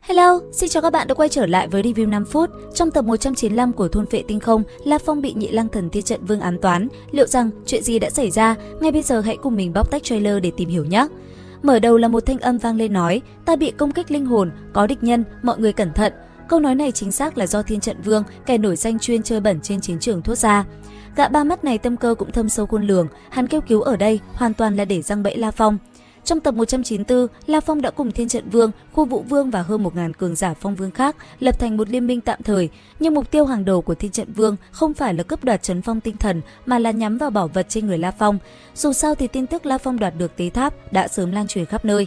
Hello, xin chào các bạn đã quay trở lại với review 5 phút. Trong tập 195 của Thôn Phệ Tinh Không, La Phong bị Nhị Lang Thần Thiên Trận Vương ám toán. Liệu rằng chuyện gì đã xảy ra? Ngay bây giờ hãy cùng mình bóc tách trailer để tìm hiểu nhé. Mở đầu là một thanh âm vang lên nói, ta bị công kích linh hồn, có địch nhân, mọi người cẩn thận. Câu nói này chính xác là do Thiên Trận Vương, kẻ nổi danh chuyên chơi bẩn trên chiến trường thốt ra. Gã ba mắt này tâm cơ cũng thâm sâu khôn lường, hắn kêu cứu ở đây hoàn toàn là để giăng bẫy La Phong. Trong tập 194, La Phong đã cùng Thiên Trận Vương, Khu Vũ Vương và hơn 1000 cường giả phong vương khác lập thành một liên minh tạm thời, nhưng mục tiêu hàng đầu của Thiên Trận Vương không phải là cướp đoạt trấn phong tinh thần mà là nhắm vào bảo vật trên người La Phong. Dù sao thì tin tức La Phong đoạt được tế tháp đã sớm lan truyền khắp nơi.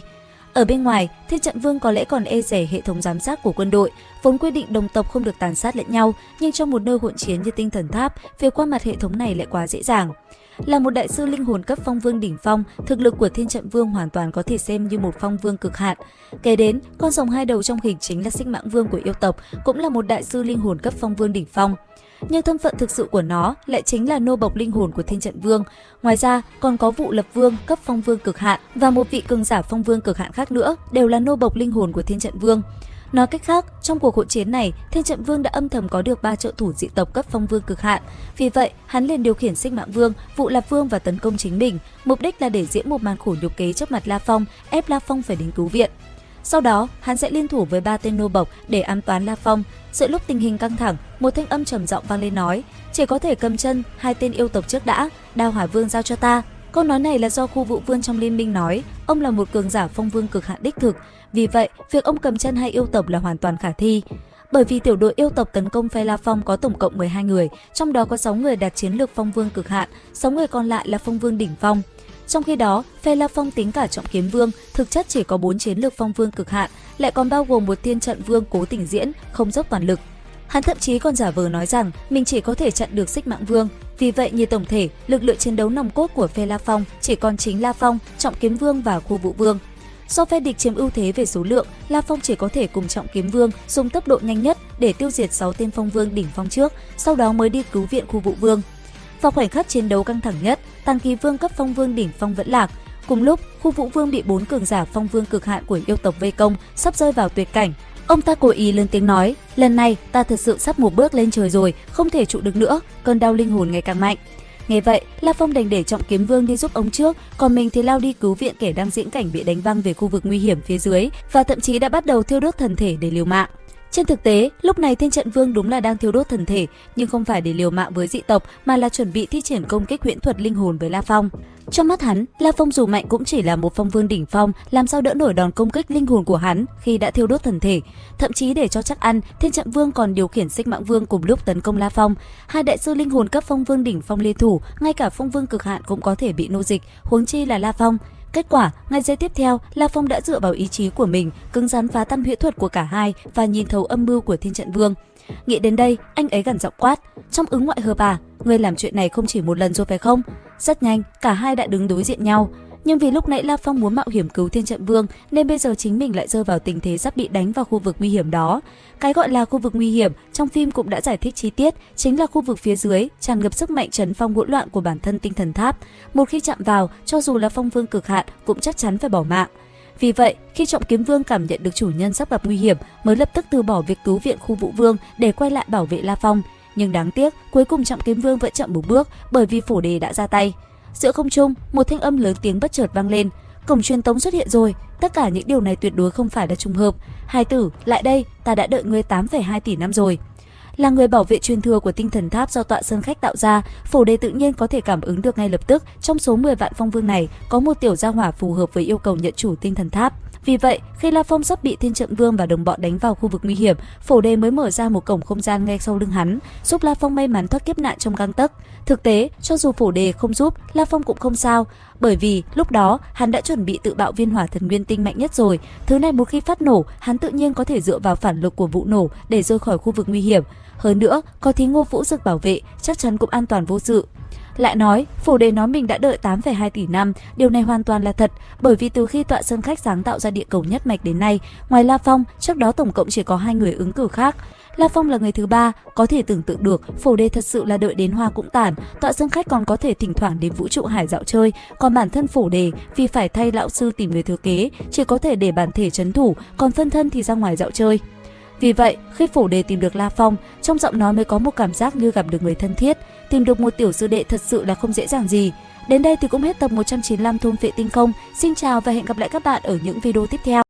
Ở bên ngoài, Thiên Trận Vương có lẽ còn e dè hệ thống giám sát của quân đội, vốn quy định đồng tộc không được tàn sát lẫn nhau, nhưng trong một nơi hỗn chiến như Tinh Thần Tháp, việc qua mặt hệ thống này lại quá dễ dàng. Là một đại sư linh hồn cấp phong vương đỉnh phong, thực lực của Thiên Trận Vương hoàn toàn có thể xem như một phong vương cực hạn. Kế đến, con rồng hai đầu trong hình chính là Xích Mãng Vương của yêu tộc, cũng là một đại sư linh hồn cấp phong vương đỉnh phong. Nhưng thân phận thực sự của nó lại chính là nô bộc linh hồn của Thiên Trận Vương. Ngoài ra, còn có Vụ Lập Vương cấp phong vương cực hạn và một vị cường giả phong vương cực hạn khác nữa, đều là nô bộc linh hồn của Thiên Trận Vương. Nói cách khác, trong cuộc hỗn chiến này, Thiên Trận Vương đã âm thầm có được 3 trợ thủ dị tộc cấp phong vương cực hạn. Vì vậy, hắn liền điều khiển Xích Mãng Vương, Vụ Lập Vương và tấn công chính mình, mục đích là để diễn một màn khổ nhục kế trước mặt La Phong, ép La Phong phải đến cứu viện. Sau đó, hắn sẽ liên thủ với 3 tên nô bộc để ám toán La Phong. Giữa lúc tình hình căng thẳng, một thanh âm trầm giọng vang lên nói, chỉ có thể cầm chân 2 tên yêu tộc trước đã, Đao Hỏa Vương giao cho ta. Câu nói này là do Khu Vũ Vương trong liên minh nói, ông là một cường giả phong vương cực hạn đích thực, vì vậy việc ông cầm chân 2 yêu tộc là hoàn toàn khả thi. Bởi vì tiểu đội yêu tộc tấn công phe La Phong có tổng cộng 12 người, trong đó có 6 người đạt chiến lược phong vương cực hạn, 6 người còn lại là phong vương đỉnh phong. Trong khi đó, phe La Phong tính cả Trọng Kiếm Vương, thực chất chỉ có 4 chiến lược phong vương cực hạn, lại còn bao gồm một Thiên Trận Vương cố tình diễn, không dốc toàn lực. Hắn thậm chí còn giả vờ nói rằng mình chỉ có thể chặn được Xích Mãng Vương. Vì vậy, như tổng thể, lực lượng chiến đấu nòng cốt của phe La Phong chỉ còn chính La Phong, Trọng Kiếm Vương và Khu Vũ Vương. Do phe địch chiếm ưu thế về số lượng, La Phong chỉ có thể cùng Trọng Kiếm Vương dùng tốc độ nhanh nhất để tiêu diệt 6 tên phong vương đỉnh phong trước, sau đó mới đi cứu viện Khu Vũ Vương. Vào khoảnh khắc chiến đấu căng thẳng nhất, Tàng Kỳ Vương cấp phong vương đỉnh phong vẫn lạc. Cùng lúc, Khu Vũ Vương bị 4 cường giả phong vương cực hạn của yêu tộc vây công, sắp rơi vào tuyệt cảnh. Ông ta cố ý lớn tiếng nói, lần này ta thật sự sắp một bước lên trời rồi, không thể trụ được nữa, cơn đau linh hồn ngày càng mạnh. Nghe vậy, La Phong đành để Trọng Kiếm Vương đi giúp ông trước, còn mình thì lao đi cứu viện kẻ đang diễn cảnh bị đánh văng về khu vực nguy hiểm phía dưới và thậm chí đã bắt đầu thiêu đốt thần thể để liều mạng. Trên thực tế, lúc này Thiên Trận Vương đúng là đang thiêu đốt thần thể, nhưng không phải để liều mạng với dị tộc mà là chuẩn bị thi triển công kích huyễn thuật linh hồn với La Phong. Trong mắt hắn, La Phong dù mạnh cũng chỉ là một phong vương đỉnh phong, làm sao đỡ nổi đòn công kích linh hồn của hắn khi đã thiêu đốt thần thể. Thậm chí để cho chắc ăn, Thiên Trận Vương còn điều khiển Xích Mãng Vương cùng lúc tấn công La Phong. Hai đại sư linh hồn cấp phong vương đỉnh phong liên thủ, ngay cả phong vương cực hạn cũng có thể bị nô dịch, huống chi là La Phong. Kết quả, ngay giây tiếp theo, La Phong đã dựa vào ý chí của mình, cứng rắn phá tan huyễn thuật của cả hai và nhìn thấu âm mưu của Thiên Trận Vương. Nghĩ đến đây, anh ấy gằn giọng quát, trong ứng ngoại hợp à, ngươi làm chuyện này không chỉ một lần rồi phải không? Rất nhanh, cả hai đã đứng đối diện nhau. Nhưng vì lúc nãy La Phong muốn mạo hiểm cứu Thiên Trận Vương nên bây giờ chính mình lại rơi vào tình thế sắp bị đánh vào khu vực nguy hiểm đó. Cái gọi là khu vực nguy hiểm trong phim cũng đã giải thích chi tiết, chính là khu vực phía dưới tràn ngập sức mạnh trấn phong hỗn loạn của bản thân Tinh Thần Tháp. Một khi chạm vào, cho dù là phong vương cực hạn cũng chắc chắn phải bỏ mạng. Vì vậy, khi Trọng Kiếm Vương cảm nhận được chủ nhân sắp gặp nguy hiểm, mới lập tức từ bỏ việc cứu viện Khu Vũ Vương để quay lại bảo vệ La Phong. Nhưng đáng tiếc, cuối cùng Trọng Kiếm Vương vẫn chậm một bước bởi vì phổ đề đã ra tay. Giữa không trung, một thanh âm lớn tiếng bất chợt vang lên, cổng truyền tống xuất hiện rồi. Tất cả những điều này tuyệt đối không phải là trùng hợp. Hai tử, lại đây, ta đã đợi ngươi 8,2 tỷ năm rồi. Là người bảo vệ truyền thừa của Tinh Thần Tháp do Tọa Sơn Khách tạo ra, phổ đề tự nhiên có thể cảm ứng được ngay lập tức trong số 10 vạn phong vương này có một tiểu gia hỏa phù hợp với yêu cầu nhận chủ Tinh Thần Tháp. Vì vậy, khi La Phong sắp bị Thiên Trận Vương và đồng bọn đánh vào khu vực nguy hiểm, phổ đề mới mở ra một cổng không gian ngay sau lưng hắn, giúp La Phong may mắn thoát kiếp nạn trong gang tấc. Thực tế, cho dù phổ đề không giúp, La Phong cũng không sao, bởi vì lúc đó hắn đã chuẩn bị tự bạo viên hỏa thần nguyên tinh mạnh nhất rồi. Thứ này một khi phát nổ, hắn tự nhiên có thể dựa vào phản lực của vụ nổ để rời khỏi khu vực nguy hiểm. Hơn nữa, có Thí Ngô Vũ Dực bảo vệ, chắc chắn cũng an toàn vô sự. lại nói Phủ Đề nói mình đã đợi 8,2 tỷ năm, điều này hoàn toàn là thật, bởi vì từ khi Tọa Sơn Khách sáng tạo ra địa cầu nhất mạch đến nay, ngoài La Phong, trước đó tổng cộng chỉ có 2 người ứng cử khác. La Phong là người thứ ba, có thể tưởng tượng được Phổ Đề thật sự là đợi đến hoa cũng tàn, Tọa Sơn Khách còn có thể thỉnh thoảng đến vũ trụ hải dạo chơi, còn bản thân Phổ Đề vì phải thay lão sư tìm người thừa kế, chỉ có thể để bản thể trấn thủ, còn phân thân thì ra ngoài dạo chơi. Vì vậy, khi Phổ Đề tìm được La Phong, trong giọng nói mới có một cảm giác như gặp được người thân thiết, tìm được một tiểu sư đệ thật sự là không dễ dàng gì. Đến đây thì cũng hết tập 195 Thôn Phệ Tinh Không. Xin chào và hẹn gặp lại các bạn ở những video tiếp theo.